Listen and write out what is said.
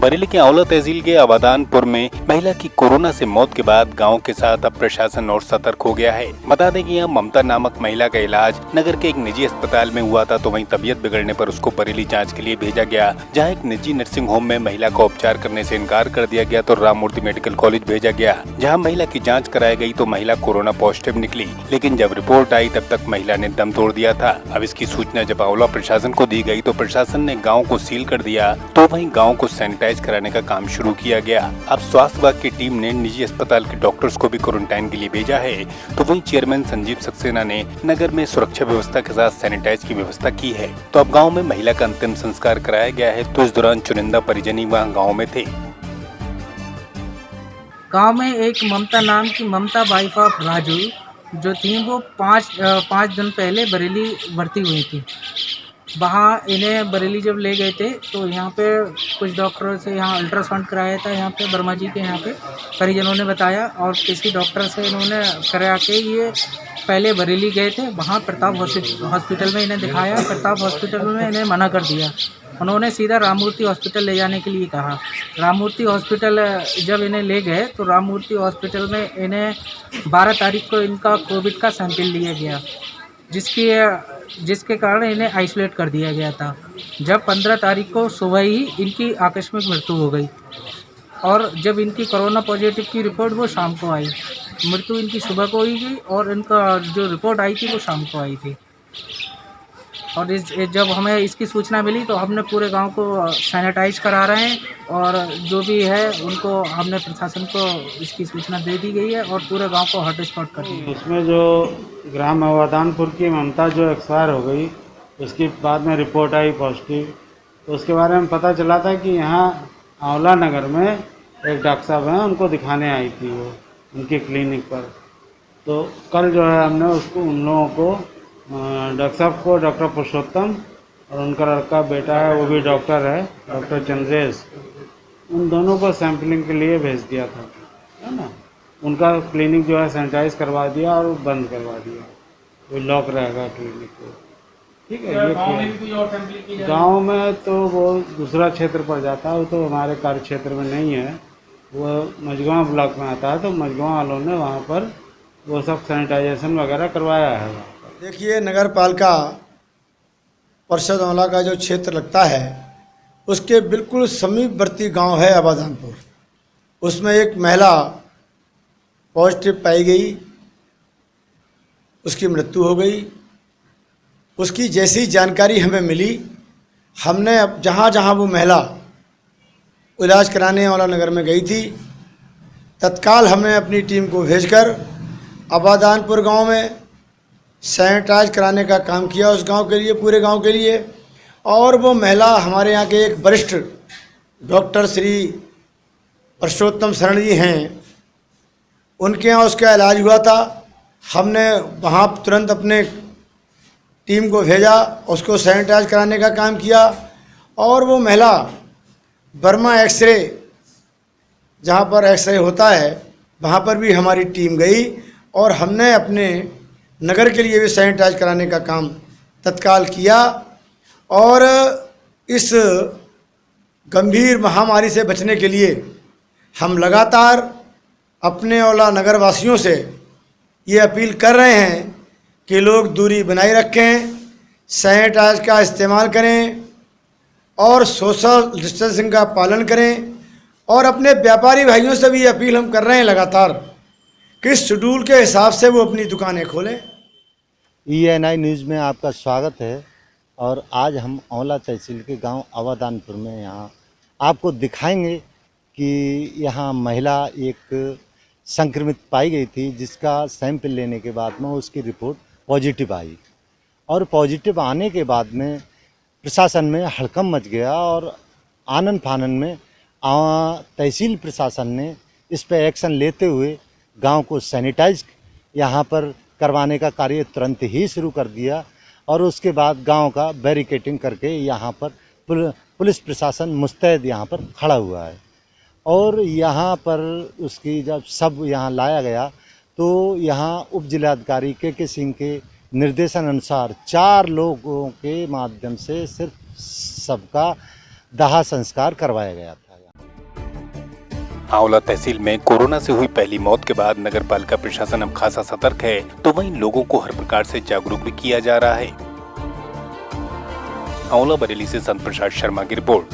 बरेली के औला तहसील के आबादानपुर में महिला की कोरोना से मौत के बाद गांव के साथ अब प्रशासन और सतर्क हो गया है। बता दें कि यह ममता नामक महिला का इलाज नगर के एक निजी अस्पताल में हुआ था, तो वहीं तबीयत बिगड़ने पर उसको बरेली जांच के लिए भेजा गया, जहां एक निजी नर्सिंग होम में महिला का उपचार करने से इनकार कर दिया गया तो राममूर्ति मेडिकल कॉलेज भेजा गया, जहाँ महिला की जाँच कराई गयी तो महिला कोरोना पॉजिटिव निकली। लेकिन जब रिपोर्ट आई तब तक महिला ने दम तोड़ दिया था। अब इसकी सूचना जब औला प्रशासन को दी गई तो प्रशासन ने गाँव को सील कर दिया, तो वहीं गाँव को सैनिटाइज कराने का काम शुरू किया गया। अब स्वास्थ्य विभाग की टीम ने निजी अस्पताल के डॉक्टर्स को भी क्वारंटाइन के लिए भेजा है, तो वहीं चेयरमैन संजीव सक्सेना ने नगर में सुरक्षा व्यवस्था के साथ सैनिटाइज की व्यवस्था की है। तो अब गांव में महिला का अंतिम संस्कार कराया गया है, तो इस दौरान चुनिंदा परिजन ही वहाँ गाँव में थे। गांव में एक ममता नाम की ममता वाइफ ऑफ राजू जो थी वो पाँच दिन पहले बरेली भर्ती हुई थी। वहाँ इन्हें बरेली जब ले गए थे तो यहाँ पे कुछ डॉक्टरों से यहाँ अल्ट्रासाउंड कराया था, यहाँ पे वर्मा जी के यहाँ पे परिजनों ने बताया, और किसी डॉक्टर से इन्होंने करा के ये पहले बरेली गए थे। वहाँ प्रताप हॉस्पिटल में इन्हें दिखाया, प्रताप हॉस्पिटल में इन्हें मना कर दिया। उन्होंने सीधा राममूर्ति हॉस्पिटल ले जाने के लिए कहा। राममूर्ति हॉस्पिटल जब इन्हें ले गए तो राममूर्ति हॉस्पिटल में इन्हें 12 तारीख को इनका कोविड का सैंपल लिया गया, जिसके कारण इन्हें आइसोलेट कर दिया गया था। जब 15 तारीख को सुबह ही इनकी आकस्मिक मृत्यु हो गई, और जब इनकी कोरोना पॉजिटिव की रिपोर्ट वो शाम को आई। मृत्यु इनकी सुबह को ही गई और इनका जो रिपोर्ट आई थी वो शाम को आई थी। और जब हमें इसकी सूचना मिली तो हमने पूरे गांव को सैनिटाइज करा रहे हैं, और जो भी है उनको हमने प्रशासन को इसकी सूचना दे दी गई है और पूरे गांव को हॉटस्पॉट कर दिया। उसमें जो ग्राम आबादानपुर की ममता जो एक्सपायर हो गई, उसके बाद में रिपोर्ट आई पॉजिटिव, तो उसके बारे में पता चला था कि यहाँ औला नगर में एक डॉक्टर साहब हैं, उनको दिखाने आई थी वो उनके क्लिनिक पर। तो कल जो है हमने उसको उन लोगों को डॉक्टर साहब को, डॉक्टर पुरुषोत्तम और उनका लड़का बेटा है वो भी डॉक्टर है, डॉक्टर चंद्रेश, उन दोनों को सैंपलिंग के लिए भेज दिया था, है ना। उनका क्लिनिक जो है सैनिटाइज करवा दिया और बंद करवा दिया, वो लॉक रहेगा क्लिनिक को। ठीक है, ये गाँव में तो वो दूसरा क्षेत्र पर जाता है, वो तो हमारे कार्य क्षेत्र में नहीं है, वो मझगाँव ब्लॉक में आता है, तो मझगाँव वालों ने वहाँ पर वो सब सैनिटाइजेशन वगैरह करवाया है। देखिए, नगर पालिका परिषद औला का जो क्षेत्र लगता है उसके बिल्कुल समीपवर्ती गांव है आबादानपुर। उसमें एक महिला पॉजिटिव पाई गई, उसकी मृत्यु हो गई। उसकी जैसी जानकारी हमें मिली, हमने अब जहाँ वो महिला इलाज कराने औला नगर में गई थी, तत्काल हमने अपनी टीम को भेजकर आबादानपुर गांव में सैनिटाइज कराने का काम किया उस गांव के लिए, पूरे गांव के लिए। और वो महिला हमारे यहाँ के एक वरिष्ठ डॉक्टर श्री पुरुषोत्तम शरण जी हैं, उनके यहाँ उसका इलाज हुआ था। हमने वहाँ तुरंत अपने टीम को भेजा, उसको सैनिटाइज कराने का काम किया। और वो महिला वर्मा एक्सरे, जहाँ पर एक्सरे होता है वहाँ पर भी हमारी टीम गई, और हमने अपने नगर के लिए भी सैनिटाइज कराने का काम तत्काल किया। और इस गंभीर महामारी से बचने के लिए हम लगातार अपने औला नगर वासियों से ये अपील कर रहे हैं कि लोग दूरी बनाए रखें, सैनिटाइज का इस्तेमाल करें और सोशल डिस्टेंसिंग का पालन करें। और अपने व्यापारी भाइयों से भी अपील हम कर रहे हैं लगातार कि शेड्यूल के हिसाब से वो अपनी दुकानें खोलें। ENI न्यूज़ में आपका स्वागत है। और आज हम औला तहसील के गांव आबादानपुर में यहाँ आपको दिखाएंगे कि यहाँ महिला एक संक्रमित पाई गई थी, जिसका सैंपल लेने के बाद में उसकी रिपोर्ट पॉजिटिव आई। और पॉजिटिव आने के बाद में प्रशासन में हड़कंप मच गया, और आनन फानन में तहसील प्रशासन ने इस पर एक्शन लेते हुए गांव को सैनिटाइज यहाँ पर करवाने का कार्य तुरंत ही शुरू कर दिया। और उसके बाद गांव का बैरिकेटिंग करके यहाँ पर पुलिस प्रशासन मुस्तैद यहाँ पर खड़ा हुआ है। और यहाँ पर उसकी जब सब यहाँ लाया गया तो यहाँ उप जिलाधिकारी के सिंह के निर्देशन अनुसार 4 लोगों के माध्यम से सिर्फ सबका दाह संस्कार करवाया गया था। आंवला तहसील में कोरोना से हुई पहली मौत के बाद नगर पालिका प्रशासन अब खासा सतर्क है, तो वहीं लोगों को हर प्रकार से जागरूक भी किया जा रहा है। आंवला बरेली से संत प्रसाद शर्मा की रिपोर्ट।